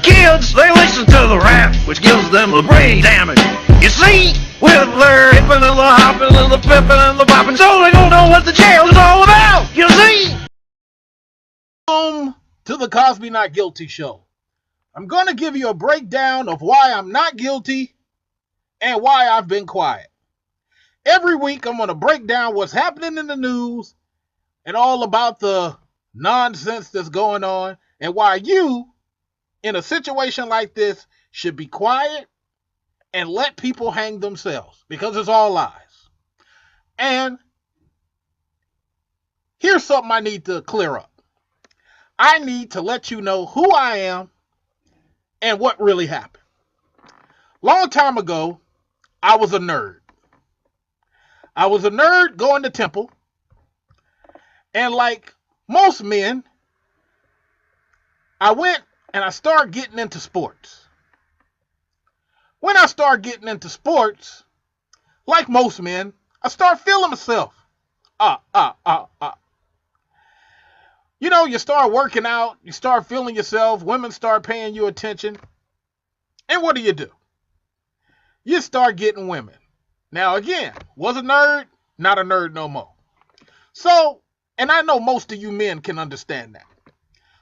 kids, they listen to the rap, which gives them the brain damage. You see, with their hippin' and the hoppin' and the pippin' and the boppin', so they don't know what the jail is all about, you see? Welcome to the Cosby Not Guilty Show. I'm going to give you a breakdown of why I'm not guilty and why I've been quiet. Every week, I'm going to break down what's happening in the news and all about the nonsense that's going on and why you, in a situation like this, should be quiet and let people hang themselves because it's all lies. And here's something I need to clear up. I need to let you know who I am and what really happened. Long time ago, I was a nerd. I was a nerd going to temple. And like most men, I went and I started getting into sports. When I started getting into sports, like most men, I started feeling myself. You know, you start working out, you start feeling yourself, women start paying you attention. And what do? You start getting women. Now again, was a nerd, not a nerd no more. So, and I know most of you men can understand that.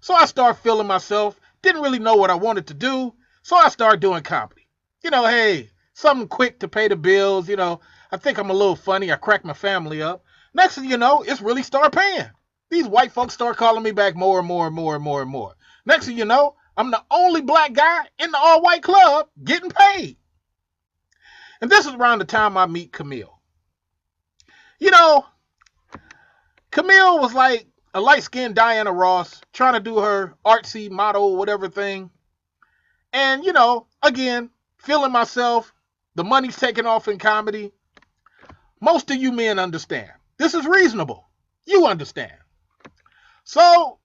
So I started feeling myself, didn't really know what I wanted to do, so I started doing comedy. You know, hey, something quick to pay the bills, you know, I think I'm a little funny, I crack my family up. Next thing you know, it's really start paying. These white folks start calling me back more and more and more and more and more. Next thing you know, I'm the only black guy in the all-white club getting paid. And this is around the time I meet Camille. You know, Camille was like a light-skinned Diana Ross trying to do her artsy model whatever thing. And, you know, again, feeling myself, the money's taking off in comedy. Most of you men understand. This is reasonable. You understand. So,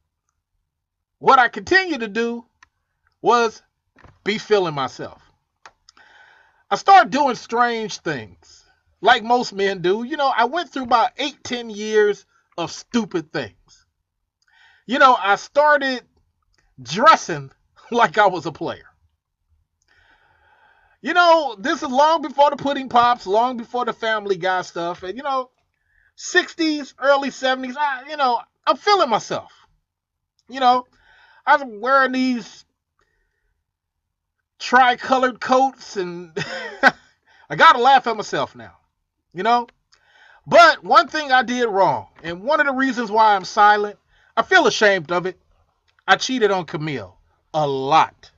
what I continued to do was be feeling myself. I started doing strange things, like most men do. You know, I went through about 8-10 years of stupid things. You know, I started dressing like I was a player. You know, this is long before the Pudding Pops, long before the Family Guy stuff. And, you know, 60s, early 70s, I'm feeling myself. You know, I'm wearing these tri-colored coats and I gotta laugh at myself now, you know. But one thing I did wrong, and one of the reasons why I'm silent, I feel ashamed of it. I cheated on Camille a lot.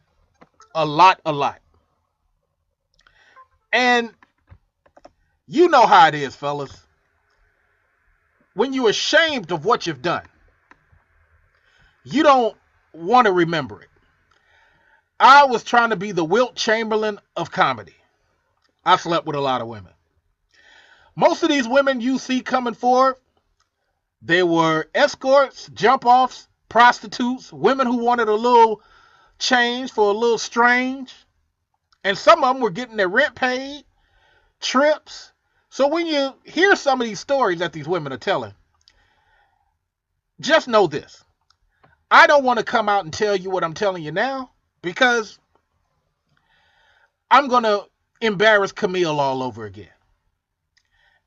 And you know how it is, fellas. When you're ashamed of what you've done, you don't want to remember it. I was trying to be the Wilt Chamberlain of comedy. I slept with a lot of women. Most of these women you see coming forward, they were escorts, jump-offs, prostitutes, women who wanted a little change for a little strange. And some of them were getting their rent paid, trips. So when you hear some of these stories that these women are telling, just know this. I don't want to come out and tell you what I'm telling you now because I'm going to embarrass Camille all over again.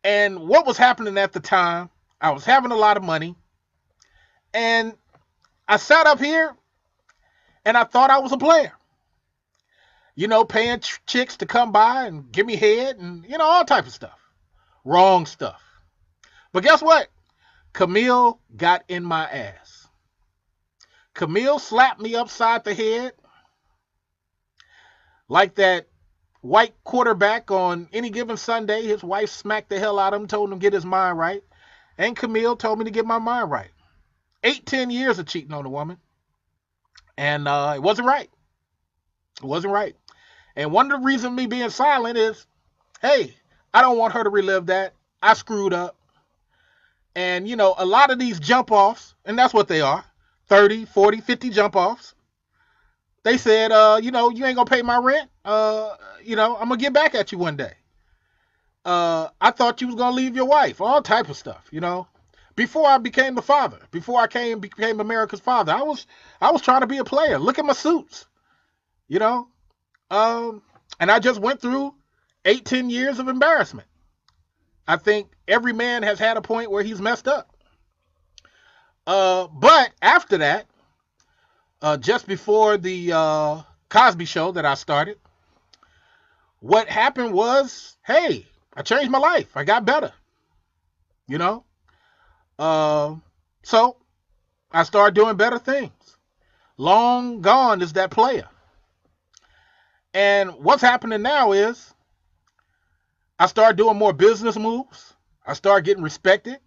And what was happening at the time, I was having a lot of money and I sat up here and I thought I was a player. You know, paying chicks to come by and give me head and, you know, all type of stuff. Wrong stuff. But guess what? Camille got in my ass. Camille slapped me upside the head like that white quarterback on any given Sunday. His wife smacked the hell out of him, told him to get his mind right. And Camille told me to get my mind right. 8-10 years of cheating on a woman. And it wasn't right. It wasn't right. And one of the reasons me being silent is, hey, I don't want her to relive that. I screwed up. And, you know, a lot of these jump-offs, and that's what they are, 30, 40, 50 jump-offs, they said, you know, you ain't going to pay my rent. You know, I'm going to get back at you one day. I thought you was going to leave your wife. All type of stuff, you know. Before I became a father, before I became America's father, I was trying to be a player. Look at my suits. You know, and I just went through 8, 10 years of embarrassment. I think every man has had a point where he's messed up. But after that, just before the Cosby show that I started, what happened was, hey, I changed my life. I got better. You know, so I started doing better things. Long gone is that player. And what's happening now is I started doing more business moves. I started getting respected.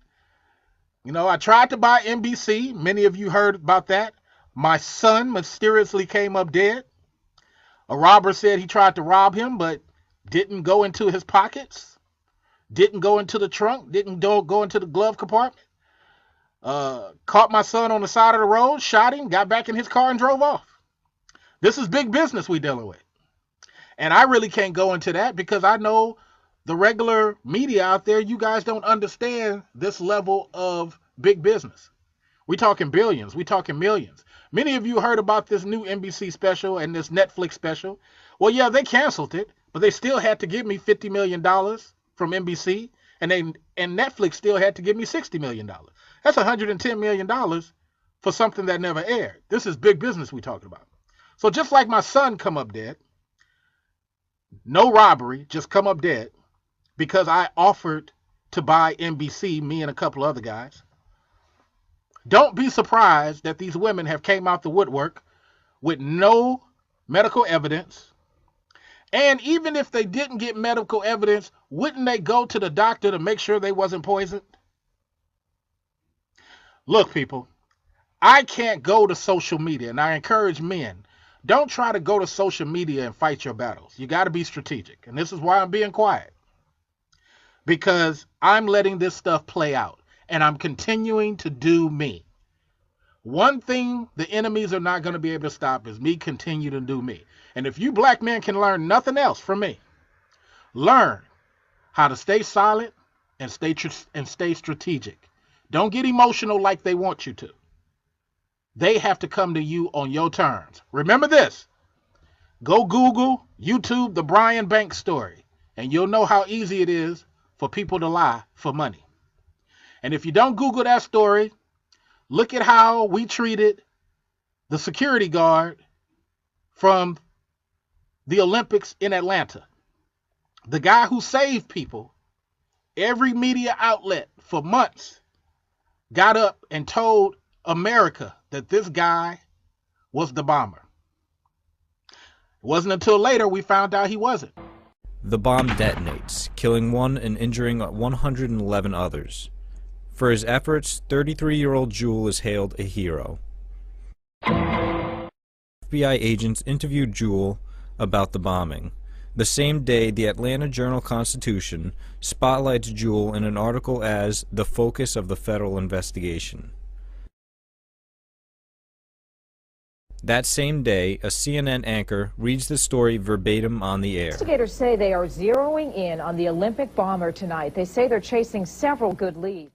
You know, I tried to buy NBC. Many of you heard about that. My son mysteriously came up dead. A robber said he tried to rob him, but didn't go into his pockets, didn't go into the trunk, didn't go into the glove compartment. Caught my son on the side of the road, shot him, got back in his car and drove off. This is big business we dealing with. And I really can't go into that because I know the regular media out there, you guys don't understand this level of big business. We talking billions, we talking millions. Many of you heard about this new NBC special and this Netflix special. Well, yeah, they canceled it, but they still had to give me $50 million from NBC, and Netflix still had to give me $60 million. That's $110 million for something that never aired. This is big business we talking about. So just like my son come up dead, no robbery, just come up dead, because I offered to buy NBC, me and a couple other guys. Don't be surprised that these women have came out the woodwork with no medical evidence. And even if they didn't get medical evidence, wouldn't they go to the doctor to make sure they wasn't poisoned? Look, people, I can't go to social media, and I encourage men, don't try to go to social media and fight your battles. You got to be strategic. And this is why I'm being quiet. Because I'm letting this stuff play out. And I'm continuing to do me. One thing the enemies are not going to be able to stop is me continue to do me. And if you black men can learn nothing else from me, learn how to stay silent and stay strategic. Don't get emotional like they want you to. They have to come to you on your terms. Remember this. Go Google, YouTube the Brian Banks story, and you'll know how easy it is for people to lie for money. And if you don't Google that story, look at how we treated the security guard from the Olympics in Atlanta. The guy who saved people, every media outlet for months got up and told America that this guy was the bomber. It wasn't until later we found out he wasn't. The bomb detonates, killing one and injuring 111 others. For his efforts, 33-year-old Jewel is hailed a hero. FBI agents interviewed Jewel about the bombing. The same day, the Atlanta Journal-Constitution spotlights Jewel in an article as the focus of the federal investigation. That same day, a CNN anchor reads the story verbatim on the air. Investigators say they are zeroing in on the Olympic bomber tonight. They say they're chasing several good leads.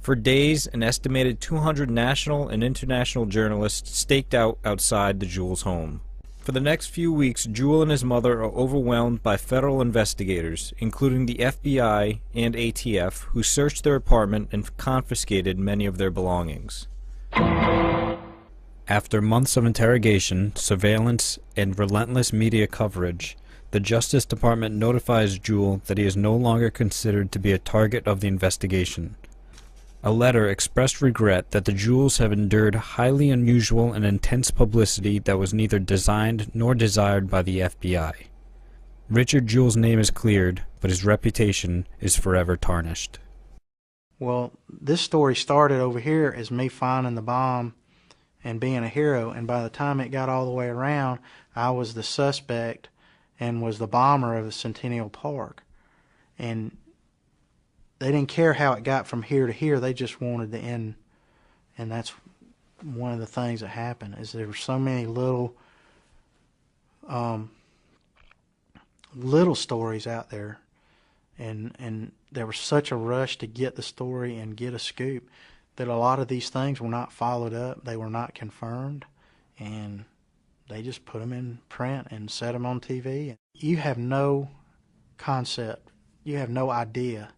For days, an estimated 200 national and international journalists staked out outside the Jewel's home. For the next few weeks, Jewel and his mother are overwhelmed by federal investigators, including the FBI and ATF, who searched their apartment and confiscated many of their belongings. After months of interrogation, surveillance, and relentless media coverage, the Justice Department notifies Jewel that he is no longer considered to be a target of the investigation. A letter expressed regret that the Jewels have endured highly unusual and intense publicity that was neither designed nor desired by the FBI. Richard Jewell's name is cleared, but his reputation is forever tarnished. Well, this story started over here as me finding the bomb and being a hero, and by the time it got all the way around, I was the suspect and was the bomber of the Centennial Park. And they didn't care how it got from here to here, they just wanted the end. And that's one of the things that happened, is there were so many little stories out there, and there was such a rush to get the story and get a scoop that a lot of these things were not followed up, they were not confirmed, and They just put them in print and set them on TV. You have no concept. You have no idea.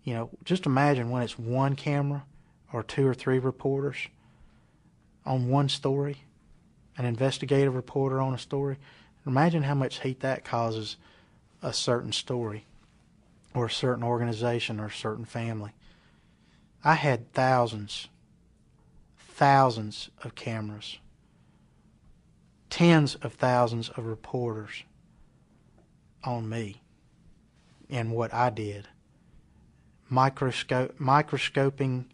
You know, just imagine when it's one camera or 2 or 3 reporters on one story, an investigative reporter on a story. Imagine how much heat that causes a certain story or a certain organization or a certain family. I had thousands of cameras, tens of thousands of reporters on me and what I did. Microscoping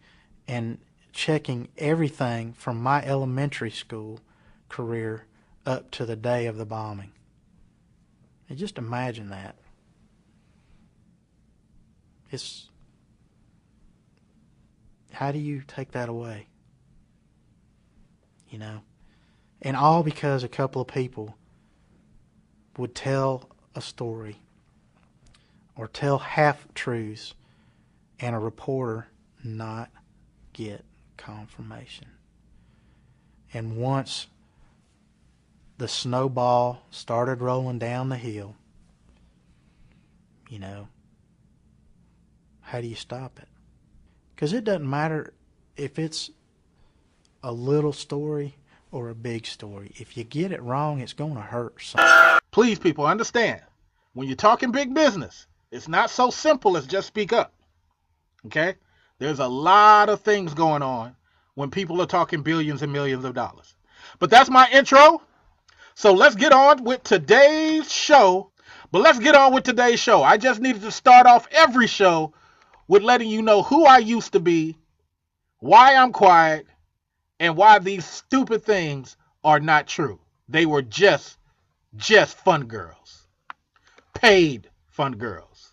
and checking everything from my elementary school career up to the day of the bombing. And just imagine that. How do you take that away? You know? And all because a couple of people would tell a story or tell half-truths and a reporter not get confirmation. And once the snowball started rolling down the hill, you know, how do you stop it? Because it doesn't matter if it's a little story or a big story. If you get it wrong, it's going to hurt something. Please, people, understand. When you're talking big business, it's not so simple as just speak up. Okay? There's a lot of things going on when people are talking billions and millions of dollars. But that's my intro. So let's get on with today's show. I just needed to start off every show with letting you know who I used to be, why I'm quiet, and why these stupid things are not true. They were just fun girls. Paid fun girls.